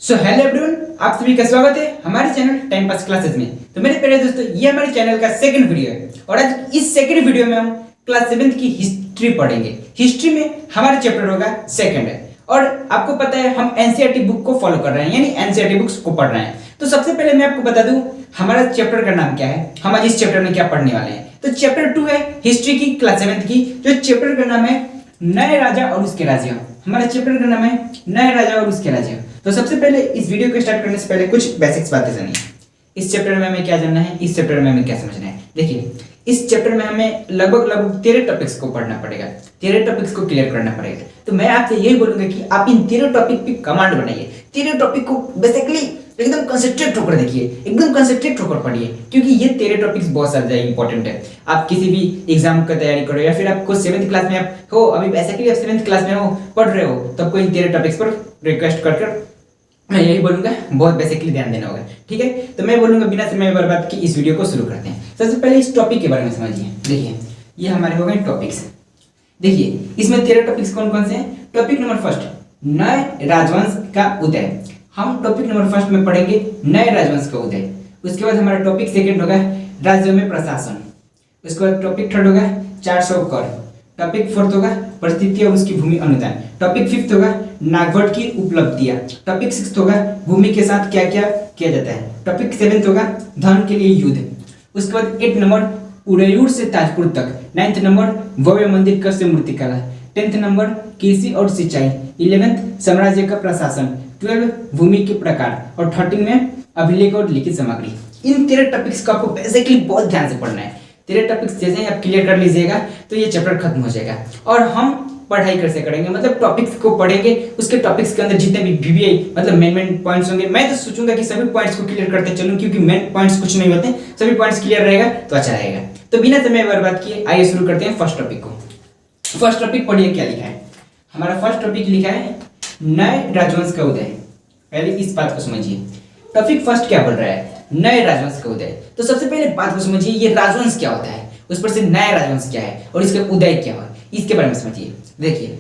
So hello everyone, आप सभी का स्वागत है हमारे चैनल टाइम पास क्लासेस में। तो मेरे प्यारे दोस्तों, ये हमारे चैनल का सेकंड वीडियो है और आज इस सेकंड वीडियो में हम क्लास 7 की हिस्ट्री पढ़ेंगे। हिस्ट्री में हमारा चैप्टर होगा सेकंड है और आपको पता है हम एनसीईआरटी बुक को फॉलो कर रहे हैं, यानी एनसीईआरटी बुक्स को पढ़ रहे हैं। तो सबसे पहले मैं आपको बता दूं हमारा चैप्टर का नाम क्या है, हम आज इस चैप्टर में क्या पढ़ने वाले हैं। तो चैप्टर 2 है हिस्ट्री की क्लास 7 की, जो चैप्टर का नाम है नए राजा और उसके राज्य। हमारा चैप्टर का नाम है नए राजा और उसके राज्य। तो सबसे पहले इस वीडियो को स्टार्ट करने से पहले कुछ बेसिक्स बातें जानिए। इस चैप्टर में हमें क्या जानना है, इस चैप्टर में हमें क्या समझना है। देखिए, इस चैप्टर में हमें लगभग 13 टॉपिक्स को पढ़ना पड़ेगा, 13 टॉपिक्स को क्लियर करना पड़ेगा। तो मैं आपसे यही बोलूंगा कि आप इन 13 टॉपिक पे कमांड बनाइए। 13 टॉपिक को बेसिकली एकदम कंसंट्रेट होकर देखिए, एकदम कंसंट्रेट होकर पढ़िए, क्योंकि ये 13 टॉपिक्स बहुत ज्यादा इंपॉर्टेंट है। आप किसी भी एग्जाम का तैयारी करो या फिर आपको 7th क्लास में आप हो, अभी बेसिकली आप 7th क्लास में हो, पढ़ रहे हो, तो आपको इन 13 टॉपिक्स पर रिक्वेस्ट कर मैं यही बोलूंगा, बहुत बेसिकली ध्यान देना होगा। ठीक है, तो मैं बोलूंगा बिना समय बर्बाद के इस वीडियो को शुरू करते हैं। सबसे पहले इस टॉपिक के बारे में समझिए। देखिए, ये हमारे हो गए टॉपिक्स। देखिए, इसमें 13 टॉपिक्स कौन कौन से हैं। टॉपिक नंबर फर्स्ट, नए राजवंश का उदय। हम टॉपिक नंबर फर्स्ट में पढ़ेंगे नए राजवंश का उदय। उसके बाद हमारा टॉपिक सेकंड होगा राज्यों में प्रशासन। उसके बाद टॉपिक थर्ड होगा 400 कर। टॉपिक फोर्थ होगा परिस्थिति और उसकी भूमि अनुदान। टॉपिक फिफ्थ होगा नागवट की उपलब्धियां। टॉपिक सिक्स्थ होगा भूमि के साथ क्या क्या किया जाता है। टॉपिक सेवेंथ होगा धन के लिए युद्ध। उसके बाद 8 नंबर उदयपुर से ताजपुर तक। 9th नंबर भव्य मंदिर कस्य मूर्तिकला। 10th नंबर कृषि और सिंचाई। 11th साम्राज्य का प्रशासन। 12 भूमि के प्रकार और 13 में अभिलेख और लिखित सामग्री। इन 13 टॉपिक्स को आपको बेसिकली बहुत ध्यान से पढ़ना है। 13 टॉपिक्स जैसे ही आप क्लियर कर लीजिएगा तो ये चैप्टर खत्म हो जाएगा और हम पढ़ाई कैसे करेंगे, मतलब टॉपिक्स को पढ़ेंगे, उसके टॉपिक्स के अंदर जितने भी वीवीआई मतलब मेन पॉइंट्स होंगे, मैं तो सोचूंगा कि सभी पॉइंट्स को क्लियर करते चलूं, क्योंकि मेन पॉइंट्स कुछ नहीं होते, सभी पॉइंट्स क्लियर रहेगा तो अच्छा रहेगा। तो बिना समय बर्बाद किए आइए शुरू करते हैं फर्स्ट टॉपिक को। फर्स्ट टॉपिक पढ़िए क्या लिखा है। हमारा फर्स्ट टॉपिक लिखा है नए राजवंश का उदय। पहले इस बात को समझिए, टॉपिक फर्स्ट क्या बोल रहा है, नए राजवंश का उदय। तो सबसे पहले बात को समझिए, ये राजवंश क्या होता है, उस पर से नया राजवंश क्या है और इसका उदय क्या है, इसके बारे में समझिए। देखिए,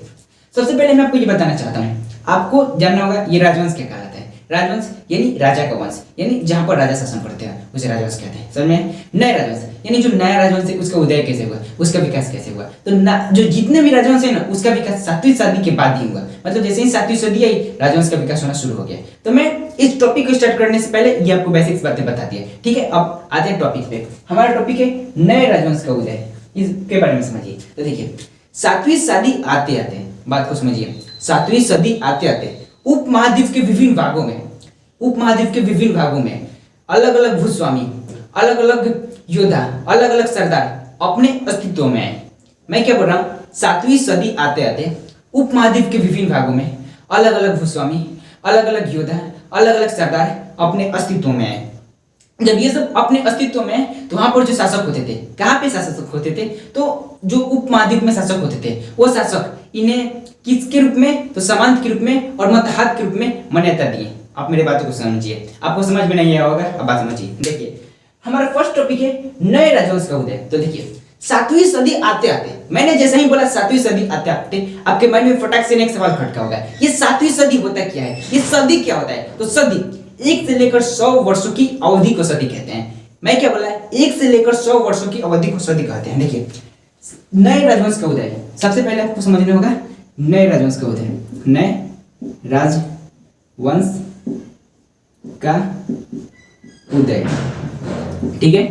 सबसे पहले मैं आपको ये बताना चाहता हूँ, आपको जानना होगा ये राजवंश क्या कहलाता है। राजवंश यानी राजा का वंश, यानी जहां पर राजा शासन करते हैं उसे राजवंश कहते हैं। समझ में। नए राजवंश यानी जो नया राजवंश है उसका उदय कैसे हुआ, उसका विकास कैसे हुआ। तो जो जितने भी राजवंश है ना, उसका विकास 7वीं सदी के बाद ही हुआ, मतलब जैसे ही 7वीं सदी आई राजवंश का विकास होना शुरू हो गया। तो मैं इस टॉपिक को स्टार्ट करने से पहले ये आपको बेसिक्स बातें बता दिए। ठीक है, अब आते हैं टॉपिक पे। हमारा टॉपिक है नए राजवंश का उदय, इसके बारे में समझिए। तो देखिए, 7वीं सदी आते आते, बात को समझिए, 7वीं सदी आते आते उपमहाद्वीप के विभिन्न भागों में, उपमहाद्वीप के विभिन्न भागों में अलग अलग भूस्वामी, अलग अलग योद्धा, अलग अलग सरदार अपने अस्तित्व में आए। मैं क्या बोल रहा हूँ, 7वीं सदी आते आते उपमहाद्वीप के विभिन्न भागों में अलग अलग भूस्वामी, अलग अलग योद्धा, अलग अलग सरदार अपने अस्तित्व में आए। जब ये सब अपने अस्तित्व में, तो वहां पर जो शासक होते थे, कहाँ पे शासक होते थे, तो जो उपमहाद्वीप में शासक होते थे वो शासक इन्हें किसके रूप में, तो सामंत के रूप में और मतहात के रूप में मान्यता दिए। आप मेरे बातों को समझिए, आपको समझ में नहीं आया होगा, अब बात समझिए। देखिए, हमारा फर्स्ट टॉपिक है नए राजवंश का उदय। तो देखिए, 7वीं सदी आते आते, मैंने जैसे ही बोला 7वीं सदी आते आते, आपके मन में फटाक से एक सवाल खटका होगा, ये 7वीं सदी होता क्या है, ये सदी क्या होता है। तो सदी 1 से लेकर 100 वर्षों की अवधि को सदी कहते हैं। मैं क्या बोला, 1 से लेकर 100 वर्षों की अवधि को सदी कहते हैं। देखिए, नए राजवंश का उदय, सबसे पहले आपको समझना होगा नए राजवंश का उदय, नए राजवंश का उदय। ठीक है,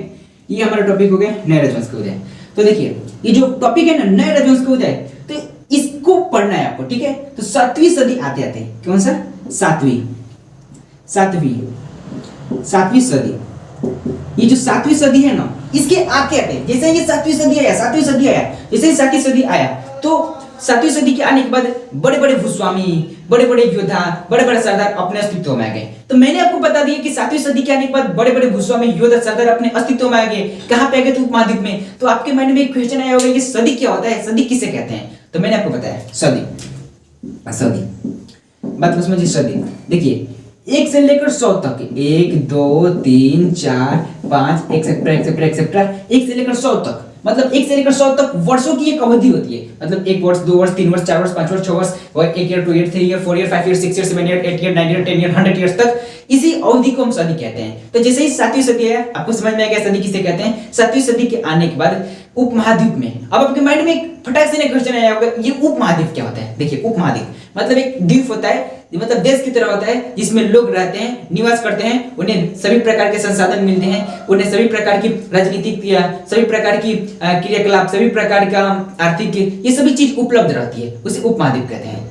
ये हमारा टॉपिक हो गया नए राजवंश का उदय। तो देखिए, ये जो टॉपिक है ना नए राजवंश का उदय, तो इसको पढ़ना है आपको। ठीक है, तो 7वीं सदी आते आते, कौन सा, सातवीं सदी, ये जो 7वीं सदी है ना, इसके आते आते, जैसे ये 7वीं सदी आया, जैसे ही 7वीं सदी आया, तो 7वीं सदी के आने के बाद बड़े बड़े भूस्वामी, बड़े बड़े योद्धा, बड़े बड़े सरदार अपने अस्तित्व में आ गए। तो मैंने आपको बता दिया कि 7वीं सदी के आने के बाद बड़े बड़े भूस्वामी, योद्धा, सरदार अपने अस्तित्व में आ गए। कहां पे आ गए, तो उपमहाद्वीप में। तो आपके मन में एक क्वेश्चन आया होगा, ये सदी क्या होता है, सदी किसे कहते हैं। तो मैंने आपको बताया सदी, बात को समझिए। सदी देखिए, 1 से लेकर 100 तक, 1 2 3 4 5 एक्सेट्रा एक्सेट्रा एक्सेट्रा, 1 से लेकर 100 तक मतलब 1 से लेकर 100 तक वर्षों की एक अवधि होती है। मतलब 1 वर्ष, 2 वर्ष, 3 वर्ष, 4 वर्ष, 5 वर्ष, 6 वर्ष, और 1 year, 2 year, 3 year, 4 year, 5 year, 6 year, 7 year, 8 year, 9 year, 10 year, 100 years तक, इसी अवधि को हम सदी कहते हैं। तो जैसे ही 7वीं सदी है, आपको समझ में आ गया सदी किसे कहते हैं। 7वीं सदी के आने के बाद उपमहाद्वीप में, अब आपके माइंड में एक फटाक से क्वेश्चन आया होगा, ये उपमहाद्वीप क्या होता है। देखिए, उपमहाद्वीप मतलब एक द्वीप होता है, मतलब देश की तरह होता है, जिसमें लोग रहते हैं, निवास करते हैं, उन्हें सभी प्रकार के संसाधन मिलते हैं, उन्हें सभी प्रकार की राजनीतिक या सभी प्रकार की क्रियाकलाप, सभी प्रकार का आर्थिक, ये सभी चीज उपलब्ध रहती है, उसे उपमहाद्वीप कहते हैं।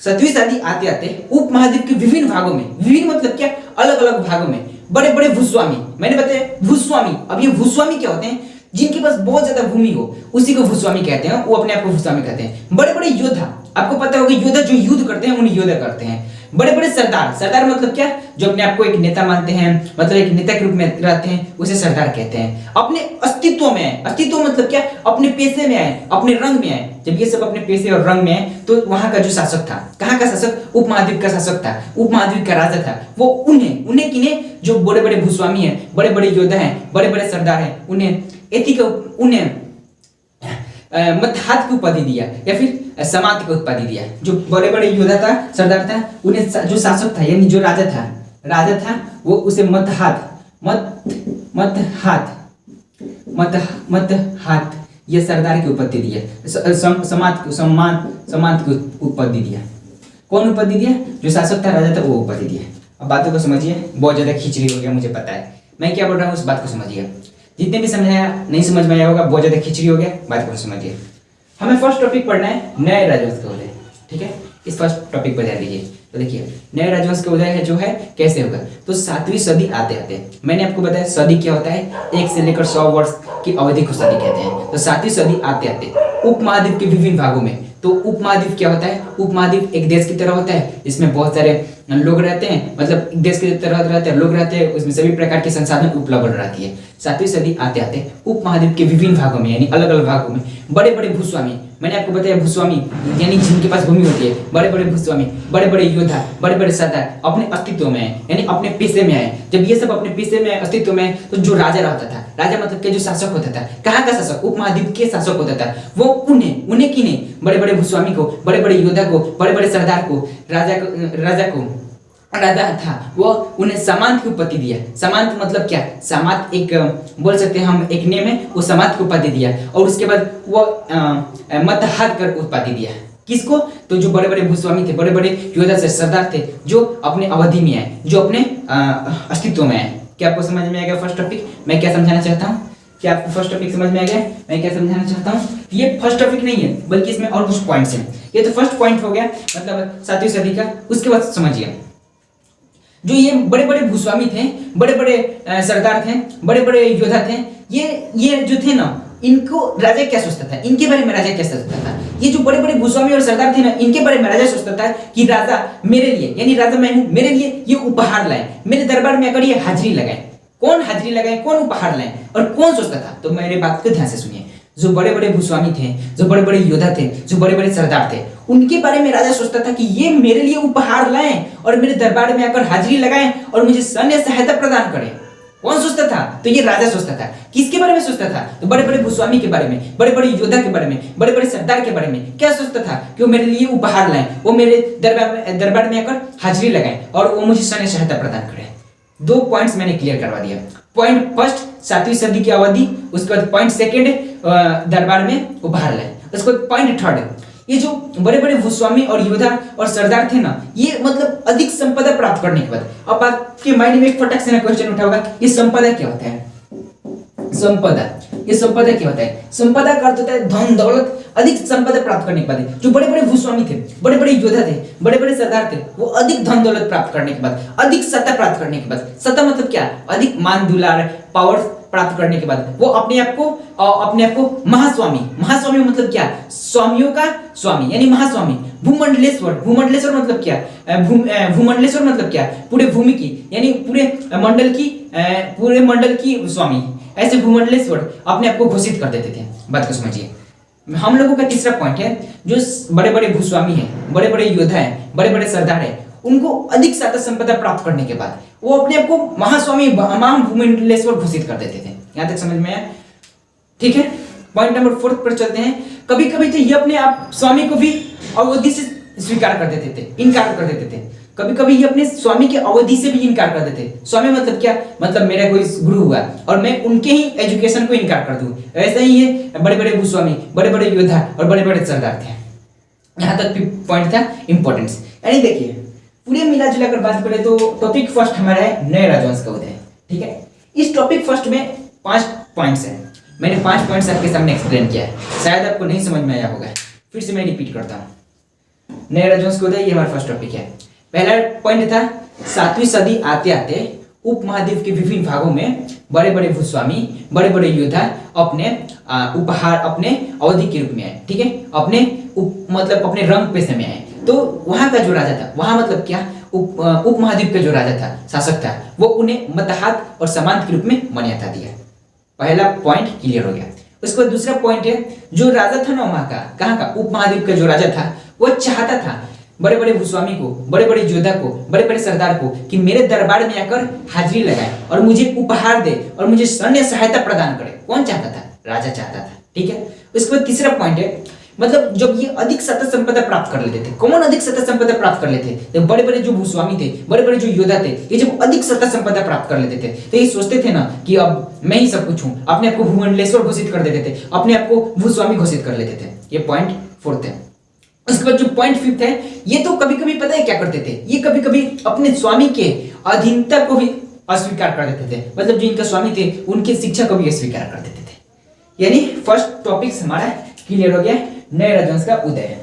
7वीं सदी आते आते उपमहाद्वीप के विभिन्न भागों में, विभिन्न मतलब क्या, अलग अलग भागों में बड़े बड़े भूस्वामी, मैंने बताया भूस्वामी। अब ये भूस्वामी क्या होते हैं, जिनके पास बहुत ज्यादा भूमि हो, उसी को भूस्वामी कहते हैं, वो अपने आप को भूस्वामी कहते हैं। बड़े बड़े योद्धा, आपको पता होगा योद्धा जो युद्ध करते हैं, उन्हें योद्धा करते हैं। बड़े बड़े सरदार, सरदार मतलब क्या, जो अपने आप को एक नेता मानते हैं, मतलब एक नेता के रूप में रहते हैं, उसे सरदार कहते हैं। अपने अस्तित्व में आए, अस्तित्व मतलब क्या, अपने पेशे में आए, अपने रंग में आए। जब ये सब अपने पेशे और रंग में आए, तो वहां का जो शासक था, कहां का शासक, उपमहाद्वीप का शासक था, उपमहाद्वीप का राजा था, वो उन्हें किन्हें, जो बड़े बड़े भूस्वामी हैं, बड़े बड़े योद्धा हैं, बड़े बड़े सरदार हैं, उन्हें मतहात की उपाधि दिया, या फिर समात की उपाधि दिया। जो बड़े बड़े योद्धा था, सरदार था, उन्हें जो शासक था, यानी जो राजा था, वो उसे मतहात ये सरदार की उपाधि दिया, समात की उपाधि दिया। कौन उपाधि दिया, जो शासक था, राजा था, वो उपाधि दिया। अब बातों को समझिए, बहुत ज्यादा खिचड़ी हो गया, मुझे पता है, मैं क्या बोल रहा हूँ उस बात को समझिए। जितने भी समझाया, नहीं समझ में आया होगा, बहुत ज्यादा खिचड़ी हो गया, बात को समझिए। हमें फर्स्ट टॉपिक पढ़ना है नए राजवंश का उदय, ठीक है। इस फर्स्ट टॉपिक पर ध्यान दीजिए। तो देखिए, नए राजवंश का उदय है जो है कैसे होगा, तो 7वीं सदी आते आते, मैंने आपको बताया सदी क्या होता है, 1 से लेकर 100 वर्ष की अवधि को सदी कहते हैं। तो 7वीं सदी आते आते उपमहाद्वीप के विभिन्न भागों में, तो उपमहाद्वीप क्या होता है, उपमहाद्वीप एक देश की तरह होता है, इसमें बहुत सारे लोग रहते हैं, मतलब देश की तरह रहते हैं, लोग रहते हैं, उसमें सभी प्रकार के संसाधन उपलब्ध रहती है। 7वीं सदी आते आते उपमहाद्वीप के विभिन्न भागों में, यानी अलग अलग भागों में बड़े बड़े भूस्वामी, मैंने आपको बताया भूस्वामी यानी जिनके पास भूमि होती है, बड़े बड़े भूस्वामी, बड़े बड़े योद्धा, बड़े बड़े सरदार अपने अस्तित्व में आए, यानी अपने पेशे में आए। जब ये सब अपने पेशे में अस्तित्व में, तो जो राजा रहता था, राजा मतलब के जो शासक होता था, कहाँ का शासक, उपमहाद्वीप के शासक होता था, वो उन्हें किन्हें, बड़े बड़े भूस्वामी को, बड़े बड़े योद्धा को, बड़े बड़े सरदार को, राजा था, वो उन्हें सामंत की उपाधि दिया। सामंत मतलब क्या, सामंत एक बोल सकते हैं हम, एक नेम है, वो सामंत की उपाधि दिया। और उसके बाद वो मतहात कर उपाधि दिया। किसको, तो जो बड़े बड़े भूस्वामी थे, बड़े बड़े योद्धा से सरदार थे, जो अपने अवधि में आए, जो अपने अस्तित्व में आए। क्या आपको समझ में आ गया फर्स्ट टॉपिक, मैं क्या समझाना चाहता हूँ, क्या आपको फर्स्ट टॉपिक समझ में आ गया, मैं क्या समझाना चाहता हूँ। ये फर्स्ट टॉपिक नहीं है, बल्कि इसमें और कुछ पॉइंट्स हैं। ये तो फर्स्ट पॉइंट हो गया, मतलब 7वीं सदी का। उसके बाद समझिए, जो ये बड़े बड़े भूस्वामी थे, बड़े बड़े सरदार थे, बड़े बड़े योद्धा थे, ये जो थे ना, इनको राजा क्या सोचता था, इनके बारे में राजा क्या सोचता था, ये जो बड़े बड़े भूस्वामी और सरदार थे ना, इनके बारे में राजा सोचता था कि राजा मेरे लिए, यानी राजा मैं हूं, मेरे लिए ये उपहार लाए, मेरे दरबार में आकर ये हाजिरी लगाए। कौन हाजिरी लगाए, कौन उपहार लाए, और कौन सोचता था, तो मेरे बात को ध्यान से सुनिए। जो बड़े बड़े भूस्वामी थे, जो बड़े बड़े योद्धा थे, जो बड़े बड़े सरदार थे, उनके बारे में राजा सोचता था कि ये मेरे लिए उपहार लाएं और मेरे दरबार में आकर हाजिरी लगाएं और मुझे सैन्य सहायता प्रदान करें। कौन सोचता था, तो ये राजा सोचता था। किसके बारे में सोचता था, तो बड़े बड़े भूस्वामी के बारे में, बड़े बड़े योद्धा के बारे में, बड़े बड़े सरदार के बारे में। क्या सोचता था कि वो मेरे लिए उपहार लाएं, वो मेरे दरबार में आकर हाजिरी लगाएं और वो मुझे सैन्य सहायता प्रदान करें। 2 पॉइंट्स मैंने क्लियर करवा दिया। पॉइंट फर्स्ट 7वीं सदी की अवधि, उसके बाद पॉइंट सेकंड दरबार में उपहार लाए, उसके बाद पॉइंट थर्ड, ये जो बड़े बड़े भूस्वामी और योद्धा और सरदार थे ना, ये मतलब अधिक संपदा प्राप्त करने के बाद, अब आपके माइंड में एक फटक से ना क्वेश्चन उठा होगा, ये संपदा क्या होता है, संपदा, ये संपदा क्या होता है, संपदा का अर्थ होता है धन दौलत, अधिक संपदा प्राप्त करने के बाद। जो बड़े बड़े भूस्वामी थे, बड़े बड़े योद्धा थे, बड़े बड़े सरदार थे, वो अधिक धन दौलत प्राप्त करने के बाद, अधिक सत्ता प्राप्त करने के बाद, सत्ता मतलब क्या, अधिक मान दुलार पावर प्राप्त करने के बाद, वो अपने आप को महास्वामी, महास्वामी मतलब क्या, स्वामियों का स्वामी यानी महास्वामी। भूमंडलेश्वर, भूमंडलेश्वर मतलब क्या, भूमंडलेश्वर मतलब क्या, पूरे भूमि की यानी पूरे मंडल की स्वामी, ऐसे भूमंडलेश्वर अपने आप को घोषित कर देते थे। बात को समझिए। हम लोगों का तीसरा पॉइंट है, जो बड़े बड़े भूस्वामी हैं, बड़े बड़े योद्धा हैं, बड़े बड़े सरदार हैं, उनको अधिक सत्ता संपदा प्राप्त करने के बाद वो अपने आप को महास्वामी, महाभूमंडलेश्वर घोषित कर देते थे। यहां तक समझ में आया, ठीक है। पॉइंट नंबर 4 पर चलते हैं। कभी कभी तो ये अपने आप स्वामी को भी अवधि से स्वीकार कर देते थे, इनकार कर देते थे। कभी कभी ये अपने स्वामी के अवधि से भी इनकार कर देते। स्वामी मतलब क्या, मतलब मेरा कोई गुरु हुआ और मैं उनके ही एजुकेशन को इनकार कर दूं। ऐसा ही ये बड़े बड़े भूस्वामी, बड़े बड़े योद्धा और बड़े बड़े सरदार थे। यहाँ तक भी पॉइंट था इंपॉर्टेंस। यानी देखिए पूरे मिला जुला कर बात करें तो टॉपिक फर्स्ट हमारा है नए राजवंश का उदय। ठीक है, इस टॉपिक फर्स्ट में 5 पॉइंट्स हैं। मैंने 5 पॉइंट्स आपके सामने एक्सप्लेन किया है, शायद आपको नहीं समझ में आया होगा, फिर से मैं रिपीट करता हूँ। नए राजवंश का उदय ये हमारा फर्स्ट टॉपिक है। पहला पॉइंट था 7वीं सदी आते आते उपमहाद्वीप के विभिन्न भागों में बड़े बड़े भूस्वामी, बड़े बड़े योद्धा अपने उपहार, अपने अवधि के रूप में आए। ठीक है, अपने मतलब अपने रंग पेशे में आए। तो वहां का जो राजा था, वहां मतलब क्या, उपमहाद्वीप का जो राजा था, शासक था, वो उन्हें मतहात और सामंत के रूप में मान्यता दिया। पहला पॉइंट क्लियर हो गया। उसके बाद दूसरा पॉइंट है, जो राजा था ना वहां का, कहाँ का, उपमहाद्वीप का जो राजा था, वो चाहता था बड़े बड़े भूस्वामी को, बड़े बड़े योद्धा को, बड़े बड़े सरदार को कि मेरे दरबार में आकर हाजिरी लगाए और मुझे उपहार दे और मुझे सैन्य सहायता प्रदान करे। कौन चाहता था? राजा चाहता था। ठीक है, उसके बाद तीसरा पॉइंट है, मतलब जब ये अधिक सत्ता संपदा प्राप्त कर लेते थे, कौन अधिक सत्ता संपदा प्राप्त कर लेते थे? बड़े बड़े जो भूस्वामी थे, बड़े बड़े जो योद्धा थे, ये जब अधिक सत्ता संपदा प्राप्त कर लेते थे तो ये सोचते थे ना कि अब मैं ही सब कुछ हूं, अपने आप को भूमंडलेश्वर घोषित कर देते थे, अपने आप को भूस्वामी घोषित कर लेते थे। ये पॉइंट 4 है। उसके बाद जो पॉइंट 5 है, ये तो कभी कभी पता है क्या करते थे, ये कभी कभी अपने स्वामी के अधीनता को भी अस्वीकार कर देते थे, मतलब जो इनका स्वामी थे उनकी शिक्षा को भी अस्वीकार कर देते थे। यानी फर्स्ट टॉपिक हमारा क्लियर हो गया, नए राजवंश का उदय है।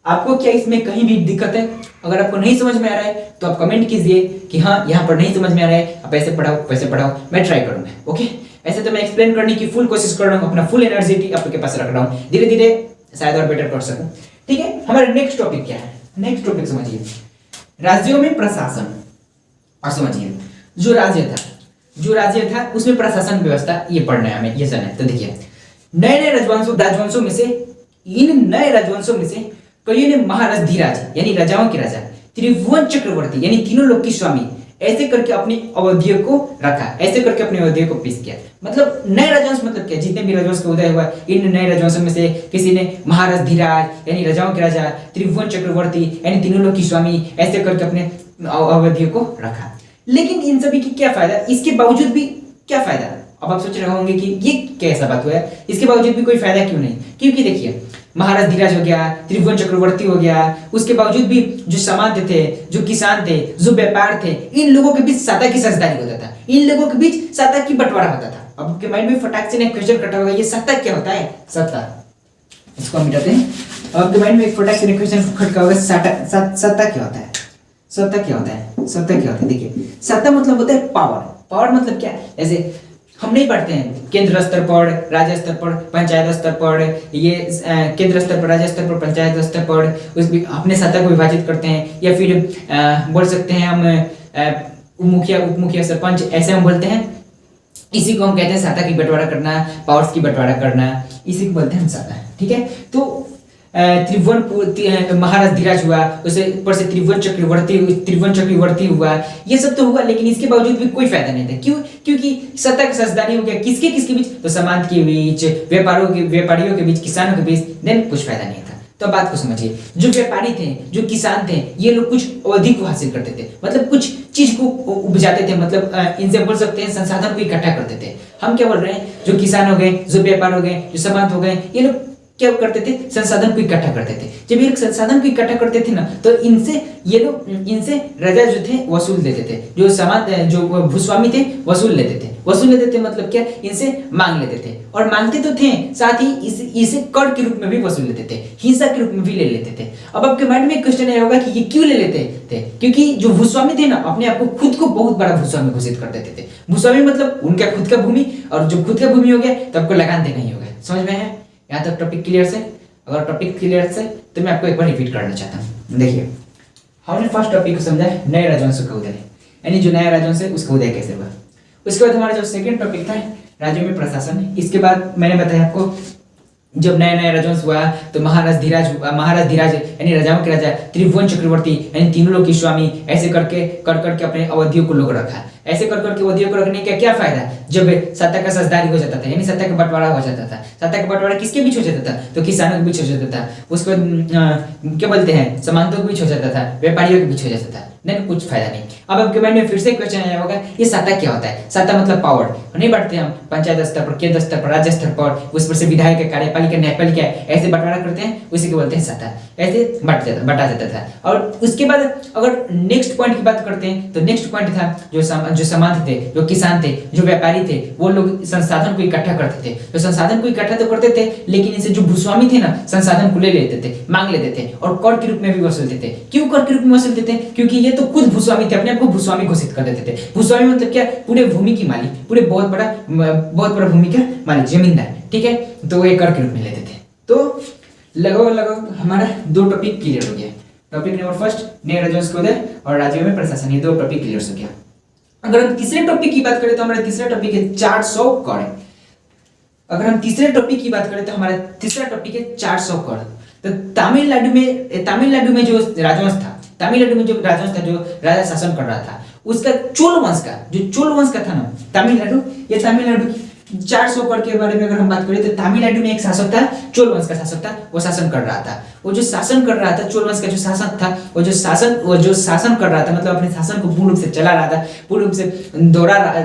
आपको क्या इसमें कहीं भी दिक्कत है? अगर आपको नहीं समझ में आ रहा है तो आप कमेंट कीजिए कि हाँ यहाँ पर नहीं समझ में आ रहा है, आप ऐसे पढ़ाओ वैसे पढ़ाओ, मैं ट्राई करूंगा। ओके, ऐसे तो मैं एक्सप्लेन करने की फुल कोशिश कर रहा हूँ, अपना फुल एनर्जी आपके पास रख रहा हूँ, धीरे धीरे शायद और बेटर कर सकूं। ठीक है, हमारा नेक्स्ट टॉपिक क्या है? नेक्स्ट टॉपिक समझिए, राज्यों में प्रशासन। और समझिए जो राज्य था उसमें प्रशासन व्यवस्था, ये पढ़ना है हमें, ये जाना है। तो देखिए नए नए राजवंशों में से, इन नए राजवंशों में से कईयों ने महाराज धीराज यानी राजाओं के राजा, त्रिभुवन चक्रवर्ती यानी तीनों लोक की स्वामी, ऐसे करके अपनी अवधियों को रखा, ऐसे करके अपनी अवधियों को पेश किया। मतलब नए राजवंश मतलब क्या, जितने भी राजवंश का उदय हुआ, इन नए राजवंशों में से किसी ने महाराज धीराज यानी राजाओं के राजा, त्रिभुवन चक्रवर्ती यानी तीनों लोक की स्वामी, ऐसे करके अपने अवधियों को रखा। लेकिन इन सभी की क्या फायदा, इसके बावजूद भी क्या फायदा? अब आप सोच रहे होंगे कि ये कैसा बात हुआ है, इसके बावजूद भी कोई फायदा क्यों नहीं? क्योंकि देखिए महाराज धीराज हो गया, त्रिभुवन चक्रवर्ती हो गया, उसके बावजूद भी जो सामंत थे, जो किसान थे, जो व्यापार थे, इन लोगों के बीच सत्ता की साझेदारी होता था, इन लोगों के बीच सत्ता की बंटवारा होता था। अब आपके माइंड में फटाक से क्वेश्चन कटा होगा, ये सत्ता क्या होता है? सत्ता, इसको हम मिटाते हैं। अब आपके माइंड में फटाक से क्वेश्चन खटका होगा, सत्ता क्या होता है? सत्ता क्या होता है? सत्ता क्या होता है? देखिए सत्ता मतलब होता है पावर। पावर मतलब क्या? जैसे हम नहीं पढ़ते हैं केंद्र स्तर पर, राज्य स्तर पर, पंचायत स्तर पर, ये केंद्र स्तर पर, राज्य स्तर पर, पंचायत स्तर पर उस अपने सत्ता को विभाजित करते हैं, या फिर बोल सकते हैं हम मुखिया, उप मुखिया, सरपंच, ऐसे हम बोलते हैं। इसी को हम कहते हैं सत्ता की बंटवारा करना, पावर्स की बंटवारा करना, इसी को बोलते हैं हम सत्ता। ठीक है, तो त्रिभुवन महाराज धीराज हुआ, उसे ऊपर से त्रिभुवन चक्रवर्ती हुआ, ये सब तो हुआ, लेकिन इसके बावजूद भी कोई फायदा नहीं था। क्यों? क्योंकि सत्ता की साझेदारी हो गया, किसके बीच? तो सामंत के बीच, व्यापारियों के बीच, किसानों के बीच, देन कुछ फायदा नहीं था। तो बात को समझिए, जो व्यापारी थे, जो किसान थे, ये लोग कुछ अवधि को हासिल करते थे, मतलब कुछ चीज को उपजाते थे, मतलब इनसे बोल सकते हैं संसाधन को इकट्ठा करते थे। हम क्या बोल रहे हैं, जो किसान हो गए, जो व्यापार हो गए, जो सामंत हो गए, ये लोग क्या करते थे? संसाधन को इकट्ठा करते थे। जब ये संसाधन को इकट्ठा करते थे ना, तो इनसे राजा जो थे वसूल देते थे, जो सामंत, जो भूस्वामी थे वसूल लेते थे, मतलब क्या? इनसे मांग लेते थे, और मांगते तो थे, साथ ही इसे कर के रूप में भी वसूल लेते थे, हिस्सा के रूप में भी ले लेते थे। अब आपके माइंड में क्वेश्चन आया होगा कि ये क्यों ले लेते थे? क्योंकि जो भूस्वामी थे ना, अपने आप को खुद को बहुत बड़ा भूस्वामी घोषित कर देते थे। भूस्वामी मतलब उनका खुद का भूमि, और जब खुद का भूमि हो गया तो आपको लगान देना ही होगा। समझ में है? यहाँ तक टॉपिक क्लियर से? अगर टॉपिक क्लियर से तो मैं आपको एक बार रिपीट करना चाहता हूँ। देखिए हमने फर्स्ट टॉपिक को समझा है, नए राजवंशों का उदय, यानी जो नया राजवंश है उसका उदय कैसे हुआ। उसके बाद हमारा जो सेकंड टॉपिक था राज्यों में प्रशासन, इसके बाद मैंने बताया आपको जब नया नया राजवंश हुआ तो महाराज धीराज यानी राजाओं के राजा त्रिभुवन चक्रवर्ती यानी तीनों लोग के स्वामी ऐसे करके कर करके अपने अवधियों को लोग रखा। ऐसे कर करके अवधियों को रखने का क्या फायदा, जब सत्ता का साझेदारी हो जाता था यानी सत्ता का बंटवारा हो जाता था। सत्ता का बंटवारा किसके बीच हो जाता था, तो किसानों के बीच हो जाता था। उसके बाद क्या बोलते हैं, सामंतों के बीच हो जाता था, व्यापारियों के बीच हो जाता था। नहीं, कुछ फायदा नहीं। अब आपके माइंड में फिर से क्वेश्चन आया होगा, ये सत्ता क्या होता है। सत्ता मतलब पावर नहीं बांटते हम पंचायत स्तर पर, केंद्र स्तर पर, राज्य स्तर पर, उस पर से विधायक, कार्यपालिका, न्यायपालिका ऐसे बंटवारा करते हैं, उसी को बोलते हैं सत्ता। ऐसे बंटा जाता था। और उसके बाद अगर नेक्स्ट पॉइंट की बात करते हैं तो नेक्स्ट पॉइंट था जो सामंत थे, जो किसान थे, जो व्यापारी थे, वो लोग संसाधन को इकट्ठा करते थे। तो संसाधन को इकट्ठा तो करते थे, लेकिन इनसे जो भूस्वामी थे ना, संसाधन को ले लेते थे, मांग लेते थे और कर के रूप में भी वसूलते थे। क्यों कर के रूप में वसूलते थे, क्योंकि ये तो खुद भूस्वामी थे, अपने आप को भूस्वामी घोषित कर देते थे। भूस्वामी मतलब क्या, पूरे भूमि की मालिक, पूरे बहुत बड़ा भूमि का मालिक, जमींदार, ठीक है। तो ये कर के रूप में लेते थे। तो लगभग हमारा 2 टॉपिक क्लियर हो गया। टॉपिक नंबर फर्स्ट, नए राजवंश के उदय और राज्यों में प्रशासन, ये 2 टॉपिक क्लियर हो गया। अगर हम तीसरे टॉपिक की बात करें तो हमारा तीसरा टॉपिक है 400 कर। अगर हम तीसरे टॉपिक की बात करें तो हमारा तीसरा टॉपिक है 400 कर। तो तमिलनाडु में जो राजवंश था, जो राजा शासन कर रहा था, उसका चोल वंश का था ना तमिलनाडु, ये तमिलनाडु 400 कर के बारे में अगर हम बात करें तो तमिलनाडु में एक शासक था, चोल वंश का शासक था, वो शासन कर रहा था। वो जो शासन कर रहा था, चोल वंश का जो शासक था, वो जो शासन कर रहा था, मतलब अपने शासन को पूर्ण रूप से चला रहा था, पूर्ण रूप से दोहरा रहा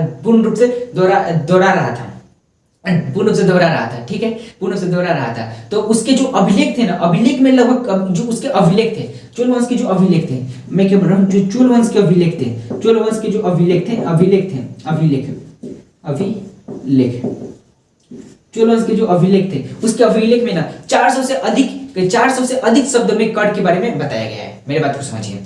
था, ठीक है, पूर्ण रूप से दोहरा रहा था। तो उसके जो अभिलेख थे ना, अभिलेख में लगभग जो उसके अभिलेख थे, चोल वंश के जो अभिलेख थे, मैं क्या बोल रहा हूँ, जो चोल वंश के अभिलेख थे, चोल वंश के जो अभिलेख थे, चोल वंश के जो अभिलेख थे, उसके अभिलेख में ना 400 से अधिक शब्दों में कर के बारे में बताया गया है। मेरे बात को समझिए,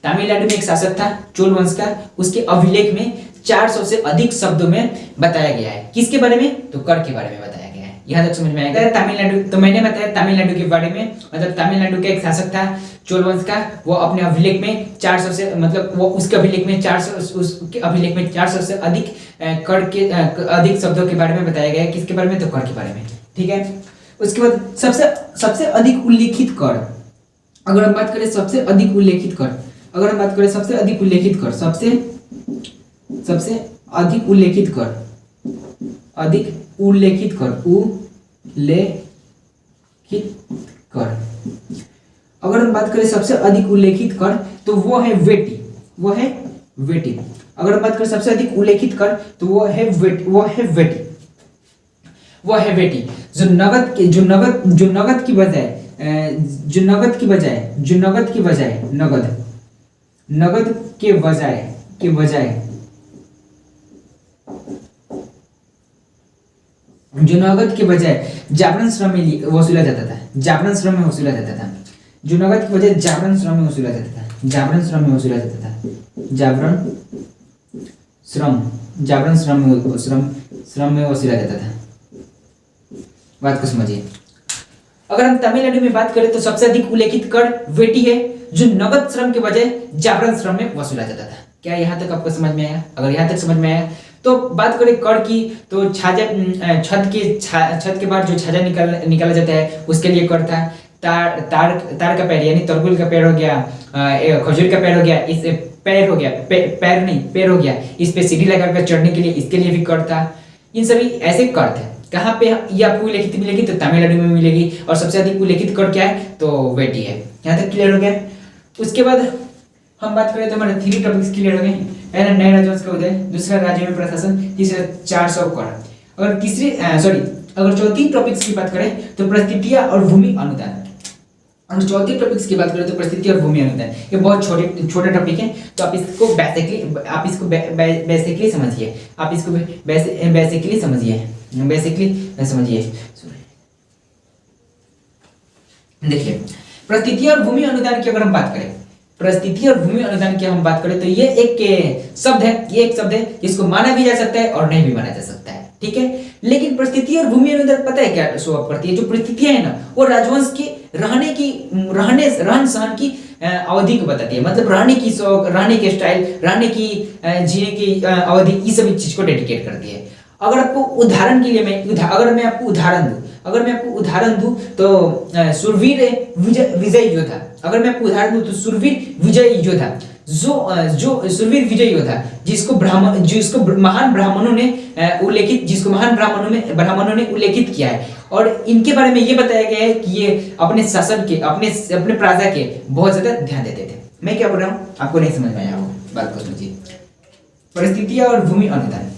तमिलनाडु में एक शासक था चोल वंश का, उसके अभिलेख में 400 से अधिक शब्दों में बताया गया है। किसके बारे में, तो कर के बारे में बताया गया है। यहाँ तक समझ में आएगा। तमिलनाडु, तो मैंने बताया तमिलनाडु के बारे में, मतलब तमिलनाडु का एक शासक था चोल वंश का, वो अपने अभिलेख में 400 से, मतलब वो उसके अभिलेख में 400 से अधिक कर के अधिक शब्दों के बारे में बताया गया है। किसके बारे में, तो कर के बारे में, ठीक है। उसके बाद सबसे अधिक उल्लेखित कर, अगर हम बात करें सबसे अधिक उल्लेखित कर, सबसे अधिक उल्लेखित अगर हम बात करें सबसे अधिक उल्लेखित कर, तो वो है वेटी। अगर हम बात करें सबसे अधिक उल्लेखित कर, तो वो है वेटी। जो नगद की बजाय जागरण श्रम में वसूला जाता था। जागरण श्रम में वसूला जाता था। बात को समझिए। अगर हम तमिलनाडु में बात करें तो सबसे अधिक उल्लेखित कर वेटी है, जो नगद श्रम के बजाय जागरण श्रम में वसूला जाता था। क्या यहाँ तक आपको समझ में आया? अगर यहाँ तक समझ में आया तो बात करें कर की, तो छत के बाद जो छाजा निकाला जाता है उसके लिए कर था। तार का पेड़ यानी तरकुल का पेड़ हो गया, खजूर का पेड़ हो गया, इस पैर हो गया, इस पे सीढ़ी लगाकर चढ़ने के लिए, इसके लिए भी कर था। इन सभी ऐसे कर थे। कहाँ पे ये आपको उल्लेखित मिलेगी, तो तमिलनाडु में मिलेगी। और सबसे अधिक उल्लेखित कर क्या है, तो वेटी है। यहाँ तक क्लियर हो गया। उसके बाद हम बात करें तो हमारे 3 टॉपिक्स क्लियर हो गए। पहला नए राजवंश का उदय, दूसरा राज्य में प्रशासन, तीसरा 400 कर। अगर चौथी टॉपिक्स की बात करें तो परिस्थितियां और भूमि अनुदान। अगर चौथी टॉपिक्स की बात करें तो परिस्थिति और भूमि अनुदान, ये बहुत छोटा टॉपिक है, तो आप इसको बेसिकली समझिए। देखिए, परिस्थिति और भूमि अनुदान की अगर हम बात करें, तो ये एक शब्द है जिसको माना भी जा सकता है और नहीं भी माना जा सकता है, ठीक है। लेकिन परिस्थिति और भूमि अनुदान पता है क्या शो अप करती है? जो परिस्थितियां है ना, वो राजवंश के रहन सहन की अवधि को बताती है। मतलब रहने की शौक, रहने के स्टाइल, रहने की जीने की अवधि, ये सभी चीज को डेडिकेट करती है। अगर आपको उदाहरण के लिए अगर मैं आपको उदाहरण दूं, अगर मैं आपको उदाहरण दूं तो सुरवीर विजय योद्धा, अगर मैं आपको उदाहरण दूं तो सुरवीर विजय योद्धा, जो सुरवीर विजय योद्धा जिसको महान ब्राह्मणों ने उल्लेखित, जिसको महान ब्राह्मणों ने उल्लेखित किया है, और इनके बारे में ये बताया गया है कि ये अपने शासन के, अपने प्रजा के बहुत ज्यादा ध्यान देते थे। मैं क्या बोल रहा हूँ आपको नहीं समझ में आया होगा, बात को समझिए। परिस्थितियां और भूमि अनुदान।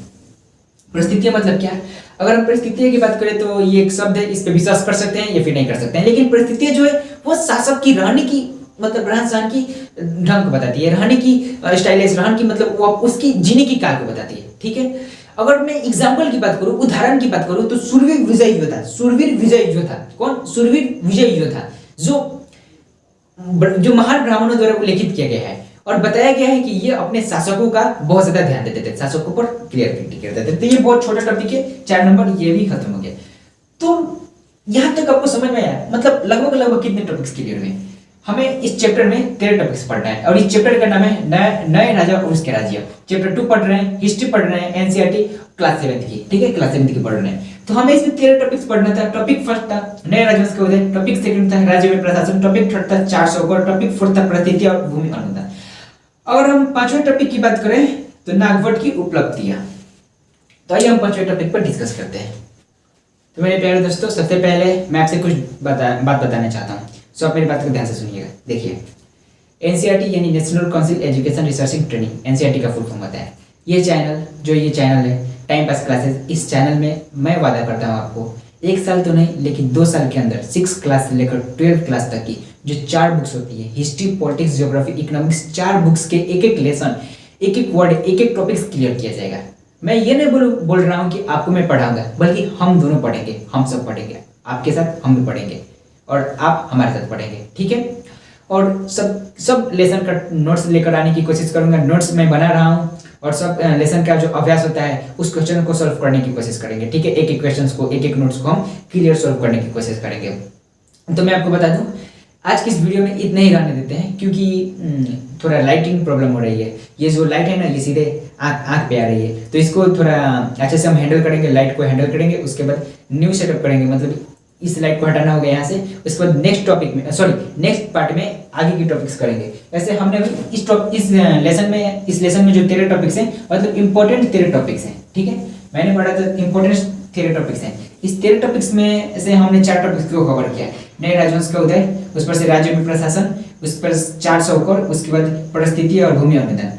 परिस्थितियां मतलब क्या? अगर हम परिस्थितियों की बात करें तो ये एक शब्द है, इस पे विश्वास कर सकते हैं या फिर नहीं कर सकते हैं, लेकिन परिस्थितियां जो है वो शासक की रहने की, मतलब रहन सहन की ढंग को बताती है, रहने की स्टाइलिश रहन की, मतलब वो उसकी जीने की काल को बताती है, ठीक है। अगर मैं एग्जाम्पल की बात करूं, उदाहरण की बात करूं तो सुरवीर विजय योद्धा, सुरवीर विजय योद्धा कौन? सुरवीर विजय योद्धा जो महान ब्राह्मणों द्वारा उल्लेखित किया गया है और बताया गया है कि ये अपने शासकों का बहुत ज्यादा ध्यान देते थे, शासकों पर क्लियर करते थे। तो ये बहुत छोटा टॉपिक है, 4 नंबर ये भी खत्म हो गया। तो यहां तक आपको समझ में आया, मतलब लगभग कितने टॉपिक्स क्लियर हुए? हमें इस चैप्टर में 13 टॉपिक्स पढ़ना है और इस चैप्टर का नाम है नए राजा और उसके राज्य। चैप्टर 2 पढ़ रहे हैं, हिस्ट्री पढ़ रहे हैं, एनसीईआरटी क्लास 7 की, ठीक है, क्लास 7 की पढ़ रहे हैं। तो हमें इसमें 13 टॉपिक्स पढ़ना था। टॉपिक फर्स्ट था नए राजवंश का उदय, टॉपिक सेकंड था राज्य में प्रशासन, टॉपिक थर्ड था 400 और टॉपिक फोर्थ था परिस्थिति और भूमि अनुदान। अगर हम 5वें टॉपिक की बात करें तो नागवट की उपलब्धियां। तो आइए हम 5वें टॉपिक पर डिस्कस करते हैं। तो मेरे प्यारे दोस्तों, सबसे पहले मैं आपसे कुछ बात बताना चाहता हूँ, सो आप मेरी बात को ध्यान से सुनिएगा। देखिए, एनसीईआरटी यानी national council education research and training, NCERT का फुल फॉर्म होता है। ये चैनल है टाइम पास क्लासेस। इस चैनल में मैं वादा करता हूँ आपको 1 साल तो नहीं लेकिन 2 साल के अंदर 6 क्लास से लेकर 12 क्लास तक की जो 4 बुक्स होती है, history, politics, geography, economics, 4 books के एक लेसन, एक वर्ड, एक टॉपिक्स क्लियर किया जाएगा। मैं ये नहीं बोल रहा हूँ कि आपको मैं पढ़ाऊंगा, बल्कि हम दोनों पढ़ेंगे, हम सब पढ़ेंगे, आपके साथ हम भी पढ़ेंगे और आप हमारे साथ पढ़ेंगे, ठीक है। और सब लेसन का नोट्स लेकर आने की कोशिश करूंगा। नोट्स मैं बना रहा हूँ और सब लेसन का जो अभ्यास होता है उस क्वेश्चन को सॉल्व करने की कोशिश करेंगे, ठीक है। एक क्वेश्चंस को, एक नोट्स को हम क्लियर सॉल्व करने की कोशिश करेंगे। तो मैं आपको बता दूं, आज की इस वीडियो में इतना ही रहने देते हैं क्योंकि थोड़ा लाइटिंग प्रॉब्लम हो रही है। ये जो लाइट है ना, ये सीधे आँख पे आ रही है, तो इसको थोड़ा अच्छे से हम हैंडल करेंगे, लाइट को हैंडल करेंगे। उसके बाद न्यू सेटअप करेंगे, मतलब इस लाइट को हटाना होगा यहाँ से। उसके बाद नेक्स्ट पार्ट में आगे की टॉपिक्स करेंगे। वैसे हमने इस लेसन में जो 13 टॉपिक्स हैं, मतलब इंपॉर्टेंट 13 टॉपिक्स हैं, ठीक है। मैंने पढ़ा था इंपॉर्टेंट 13 टॉपिक्स हैं। इस 13 टॉपिक्स में से हमने 4 टॉपिक्स को कवर किया। नए राजवंश का उदय, उस पर से राज्य में प्रशासन, उस पर 400 और उसके बाद परिस्थिति और भूमि अनुदान।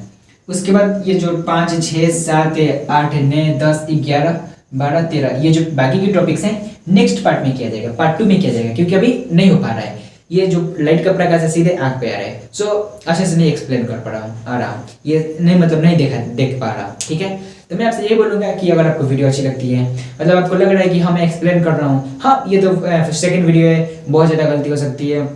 उसके बाद ये जो 5, 6, 7, 8, 9, 10, 11, 12, 13 ये जो बाकी के टॉपिक्स हैं नेक्स्ट पार्ट में किया जाएगा, पार्ट 2 में किया जाएगा, क्योंकि अभी नहीं हो पा रहा है। ये जो लाइट का प्रकाश है सीधे आंख पे आ रहा है, सो अच्छे से नहीं एक्सप्लेन कर पा रहा हूँ, ये नहीं, मतलब नहीं देख पा रहा हूँ, ठीक है। तो मैं आपसे ये बोलूंगा कि अगर आपको वीडियो अच्छी लगती है, मतलब आपको लग रहा है कि हाँ मैं एक्सप्लेन कर रहा हूँ, हाँ ये तो सेकंड वीडियो है, बहुत ज़्यादा गलती हो सकती है,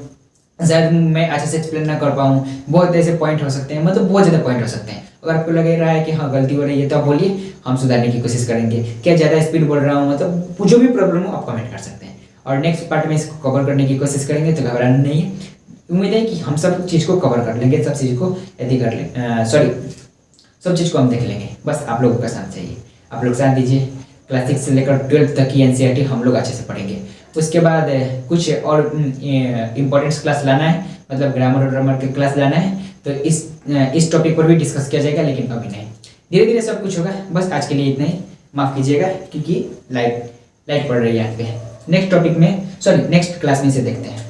शायद मैं अच्छे से एक्सप्लेन ना कर पाऊँ, बहुत ऐसे पॉइंट हो सकते हैं, मतलब बहुत ज़्यादा पॉइंट हो सकते हैं। अगर आपको लग रहा है कि हाँ गलती हो रही है तो आप बोलिए, हम सुधारने की कोशिश करेंगे। क्या ज़्यादा स्पीड बोल रहा हूँ, मतलब जो भी प्रॉब्लम हो आप कमेंट कर सकते हैं और नेक्स्ट पार्ट में इसको कवर करने की कोशिश करेंगे। तो घबराना नहीं है, उम्मीद है कि हम सब चीज़ को कवर कर लेंगे, सब चीज़ को यदि कर लें सब चीज़ को हम देख लेंगे। बस आप लोगों का साथ चाहिए, आप लोग साथ दीजिए। क्लास 6 से लेकर 12 तक की एनसीईआरटी हम लोग अच्छे से पढ़ेंगे। उसके बाद कुछ और इम्पोर्टेंट्स क्लास लाना है, मतलब ग्रामर और ग्रामर के क्लास लाना है, तो इस टॉपिक पर भी डिस्कस किया जाएगा, लेकिन अभी नहीं, धीरे धीरे सब कुछ होगा। बस आज के लिए इतना ही, माफ़ कीजिएगा क्योंकि लाइट पड़ रही है यहाँ पे। नेक्स्ट क्लास में इसे देखते हैं।